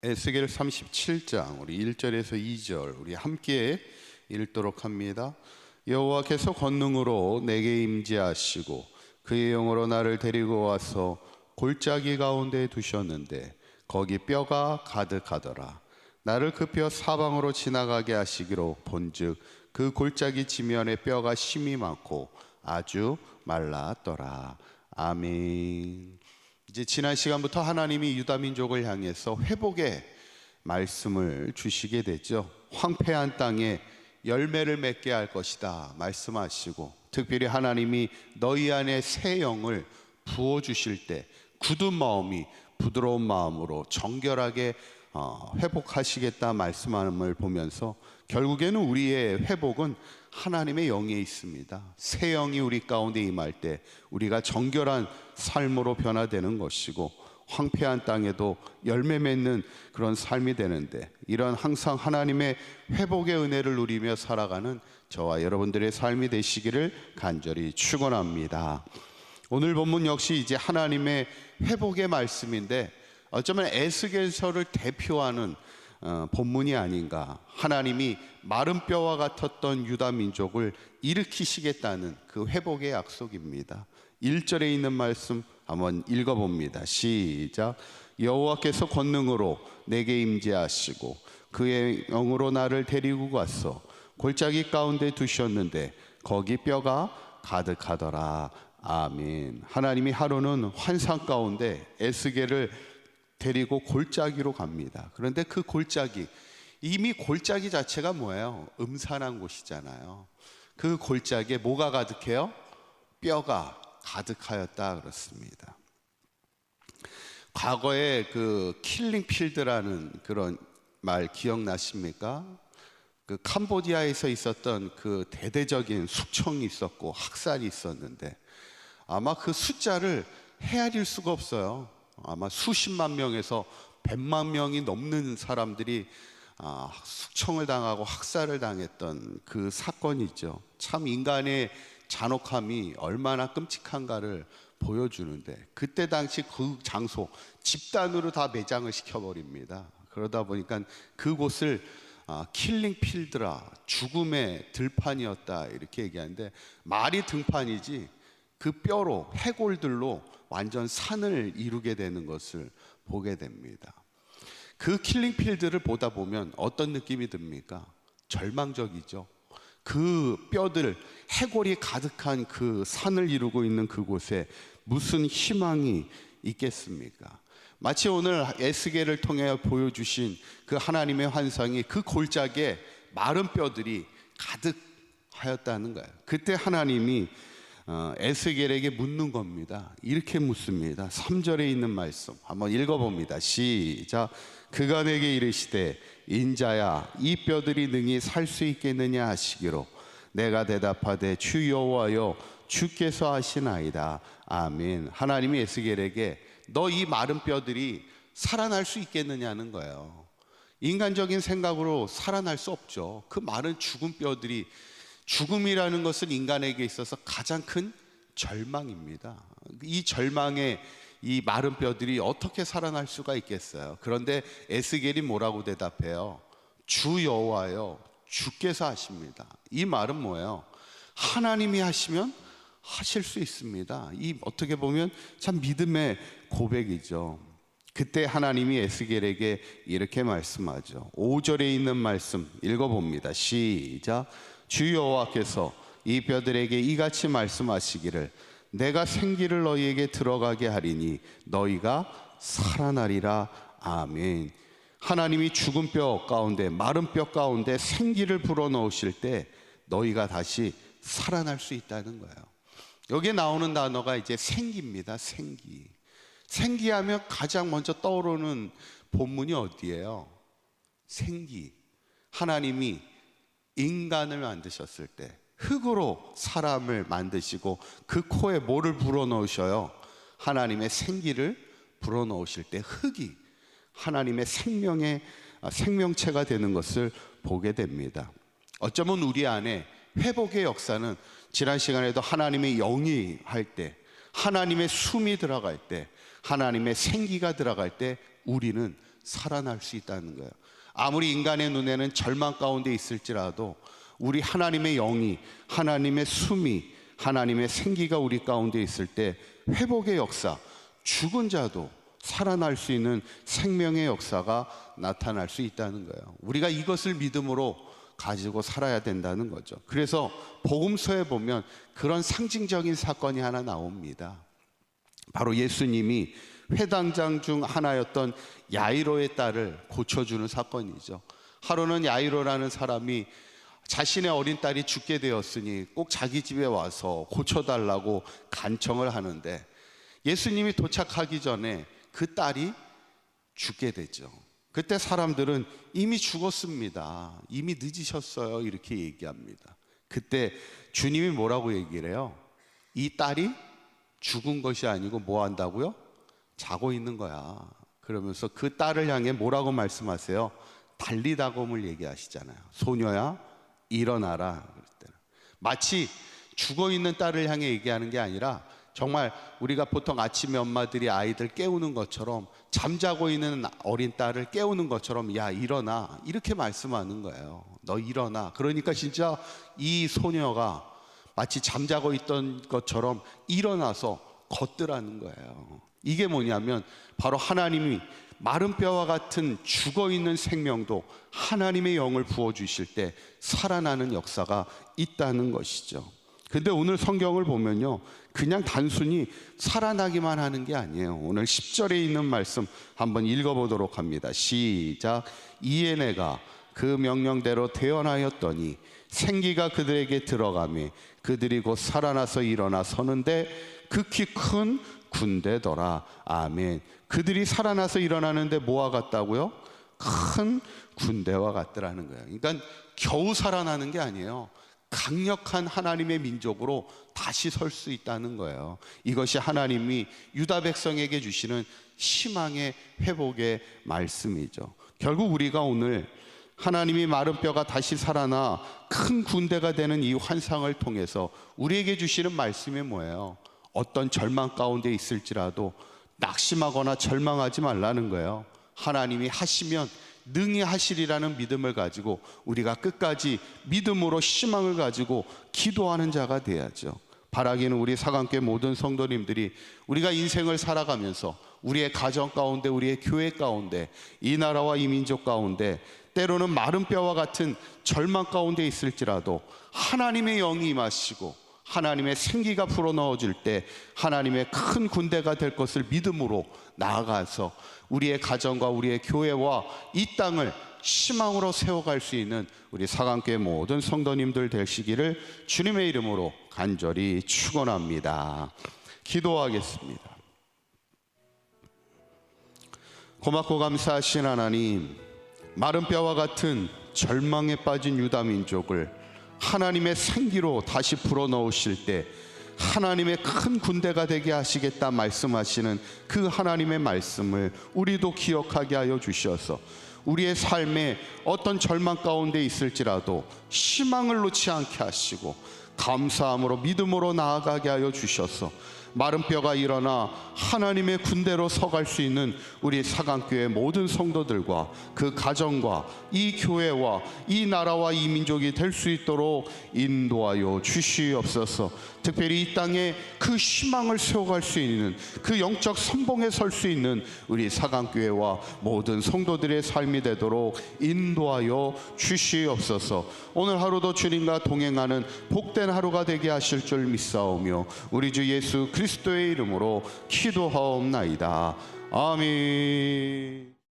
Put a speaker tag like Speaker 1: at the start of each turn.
Speaker 1: 에스겔 37장 우리 1절에서 2절 우리 함께 읽도록 합니다. 여호와께서 권능으로 내게 임재하시고 그의 영으로 나를 데리고 와서 골짜기 가운데 두셨는데 거기 뼈가 가득하더라. 나를 그 뼈 사방으로 지나가게 하시기로 본즉 그 골짜기 지면에 뼈가 심이 많고 아주 말랐더라. 아멘. 이제 지난 시간부터 하나님이 유다 민족을 향해서 회복의 말씀을 주시게 됐죠. 황폐한 땅에 열매를 맺게 할 것이다 말씀하시고, 특별히 하나님이 너희 안에 새 영을 부어주실 때 굳은 마음이 부드러운 마음으로 정결하게 회복하시겠다 말씀함을 보면서 결국에는 우리의 회복은 하나님의 영에 있습니다. 새 영이 우리 가운데 임할 때 우리가 정결한 삶으로 변화되는 것이고 황폐한 땅에도 열매 맺는 그런 삶이 되는데, 이런 항상 하나님의 회복의 은혜를 누리며 살아가는 저와 여러분들의 삶이 되시기를 간절히 축원합니다. 오늘 본문 역시 이제 하나님의 회복의 말씀인데 어쩌면 에스겔서를 대표하는 본문이 아닌가. 하나님이 마른 뼈와 같았던 유다 민족을 일으키시겠다는 그 회복의 약속입니다. 1절에 있는 말씀 한번 읽어봅니다. 시작. 여호와께서 권능으로 내게 임재하시고 그의 영으로 나를 데리고 가서 골짜기 가운데 두셨는데 거기 뼈가 가득하더라. 아멘. 하나님이 하루는 환상 가운데 에스겔을 데리고 골짜기로 갑니다. 그런데 그 골짜기, 이미 골짜기 자체가 뭐예요? 음산한 곳이잖아요. 그 골짜기에 뭐가 가득해요? 뼈가 가득하였다 그렇습니다. 과거에 그 킬링필드라는 그런 말 기억나십니까? 그 캄보디아에서 있었던 그 대대적인 숙청이 있었고 학살이 있었는데 아마 그 숫자를 헤아릴 수가 없어요. 아마 수십만 명에서 100만 명이 넘는 사람들이 숙청을 당하고 학살을 당했던 그 사건이죠. 참 인간의 잔혹함이 얼마나 끔찍한가를 보여주는데, 그때 당시 그 장소 집단으로 다 매장을 시켜버립니다. 그러다 보니까 그곳을 킬링필드라, 죽음의 들판이었다 이렇게 얘기하는데, 말이 등판이지 그 뼈로 해골들로 완전 산을 이루게 되는 것을 보게 됩니다. 그 킬링필드를 보다 보면 어떤 느낌이 듭니까? 절망적이죠. 그 뼈들, 해골이 가득한 그 산을 이루고 있는 그곳에 무슨 희망이 있겠습니까? 마치 오늘 에스겔을 통해 보여주신 그 하나님의 환상이 그 골짜기에 마른 뼈들이 가득하였다는 거예요. 그때 하나님이 에스겔에게 묻는 겁니다. 이렇게 묻습니다. 3절에 있는 말씀 한번 읽어봅니다. 시작. 그가 내게 이르시되 인자야 이 뼈들이 능히 살 수 있겠느냐 하시기로 내가 대답하되 주 여호와여 주께서 하시나이다. 아멘. 하나님이 에스겔에게 너 이 마른 뼈들이 살아날 수 있겠느냐는 거예요. 인간적인 생각으로 살아날 수 없죠. 그 마른 죽은 뼈들이, 죽음이라는 것은 인간에게 있어서 가장 큰 절망입니다. 이 절망에 이 마른 뼈들이 어떻게 살아날 수가 있겠어요? 그런데 에스겔이 뭐라고 대답해요? 주 여호와여 주께서 하십니다. 이 말은 뭐예요? 하나님이 하시면 하실 수 있습니다. 이 어떻게 보면 참 믿음의 고백이죠. 그때 하나님이 에스겔에게 이렇게 말씀하죠. 5절에 있는 말씀 읽어봅니다. 시작. 주 여호와께서 이 뼈들에게 이같이 말씀하시기를 내가 생기를 너희에게 들어가게 하리니 너희가 살아나리라. 아멘. 하나님이 죽은 뼈 가운데, 마른 뼈 가운데 생기를 불어넣으실 때 너희가 다시 살아날 수 있다는 거예요. 여기에 나오는 단어가 이제 생기입니다. 생기. 생기하면 가장 먼저 떠오르는 본문이 어디예요? 생기. 하나님이 인간을 만드셨을 때 흙으로 사람을 만드시고 그 코에 뭐를 불어넣으셔요? 하나님의 생기를 불어넣으실 때 흙이 하나님의 생명체가 되는 것을 보게 됩니다. 어쩌면 우리 안에 회복의 역사는 지난 시간에도 하나님의 영이 할 때, 하나님의 숨이 들어갈 때, 하나님의 생기가 들어갈 때 우리는 살아날 수 있다는 거예요. 아무리 인간의 눈에는 절망 가운데 있을지라도 우리 하나님의 영이, 하나님의 숨이, 하나님의 생기가 우리 가운데 있을 때 회복의 역사, 죽은 자도 살아날 수 있는 생명의 역사가 나타날 수 있다는 거예요. 우리가 이것을 믿음으로 가지고 살아야 된다는 거죠. 그래서 복음서에 보면 그런 상징적인 사건이 하나 나옵니다. 바로 예수님이 회당장 중 하나였던 야이로의 딸을 고쳐주는 사건이죠. 하루는 야이로라는 사람이 자신의 어린 딸이 죽게 되었으니 꼭 자기 집에 와서 고쳐달라고 간청을 하는데, 예수님이 도착하기 전에 그 딸이 죽게 되죠. 그때 사람들은 이미 죽었습니다, 이미 늦으셨어요, 이렇게 얘기합니다. 그때 주님이 뭐라고 얘기를 해요? 이 딸이 죽은 것이 아니고 뭐 한다고요? 자고 있는 거야. 그러면서 그 딸을 향해 뭐라고 말씀하세요? 달리다곰을 얘기하시잖아요. 소녀야 일어나라. 그럴 때는 마치 죽어 있는 딸을 향해 얘기하는 게 아니라 정말 우리가 보통 아침에 엄마들이 아이들 깨우는 것처럼, 잠자고 있는 어린 딸을 깨우는 것처럼, 야 일어나, 이렇게 말씀하는 거예요. 너 일어나. 그러니까 진짜 이 소녀가 마치 잠자고 있던 것처럼 일어나서 걷더라는 거예요. 이게 뭐냐면 바로 하나님이 마른 뼈와 같은 죽어있는 생명도 하나님의 영을 부어주실 때 살아나는 역사가 있다는 것이죠. 근데 오늘 성경을 보면요, 그냥 단순히 살아나기만 하는 게 아니에요. 오늘 10절에 있는 말씀 한번 읽어보도록 합니다. 시작. 이에 내가 그 명령대로 태어나였더니 생기가 그들에게 들어가매 그들이 곧 살아나서 일어나 서는데 극히 큰 군대더라. 아멘. 그들이 살아나서 일어나는데 뭐와 같다고요? 큰 군대와 같더라는 거예요. 그러니까 겨우 살아나는 게 아니에요. 강력한 하나님의 민족으로 다시 설 수 있다는 거예요. 이것이 하나님이 유다 백성에게 주시는 희망의 회복의 말씀이죠. 결국 우리가 오늘 하나님이 마른 뼈가 다시 살아나 큰 군대가 되는 이 환상을 통해서 우리에게 주시는 말씀이 뭐예요? 어떤 절망 가운데 있을지라도 낙심하거나 절망하지 말라는 거예요. 하나님이 하시면 능히 하시리라는 믿음을 가지고 우리가 끝까지 믿음으로 희망을 가지고 기도하는 자가 돼야죠. 바라기는 우리 사강교회 모든 성도님들이 우리가 인생을 살아가면서 우리의 가정 가운데, 우리의 교회 가운데, 이 나라와 이 민족 가운데 때로는 마른 뼈와 같은 절망 가운데 있을지라도 하나님의 영이 임하시고 하나님의 생기가 불어넣어질 때 하나님의 큰 군대가 될 것을 믿음으로 나아가서 우리의 가정과 우리의 교회와 이 땅을 희망으로 세워갈 수 있는 우리 사강교회 모든 성도님들 되시기를 주님의 이름으로 간절히 축원합니다. 기도하겠습니다. 고맙고 감사하신 하나님, 마른 뼈와 같은 절망에 빠진 유다 민족을 하나님의 생기로 다시 불어넣으실 때 하나님의 큰 군대가 되게 하시겠다 말씀하시는 그 하나님의 말씀을 우리도 기억하게 하여 주셔서 우리의 삶에 어떤 절망 가운데 있을지라도 희망을 놓지 않게 하시고 감사함으로 믿음으로 나아가게 하여 주셔서 마른 뼈가 일어나 하나님의 군대로 서갈 수 있는 우리 사강교회 모든 성도들과 그 가정과 이 교회와 이 나라와 이 민족이 될 수 있도록 인도하여 주시옵소서. 특별히 이 땅에 그 희망을 세워갈 수 있는, 그 영적 선봉에 설 수 있는 우리 사강교회와 모든 성도들의 삶이 되도록 인도하여 주시옵소서. 오늘 하루도 주님과 동행하는 복된 하루가 되게 하실 줄 믿사오며 우리 주 예수 그리스도의 이름으로 기도하옵나이다. 아멘.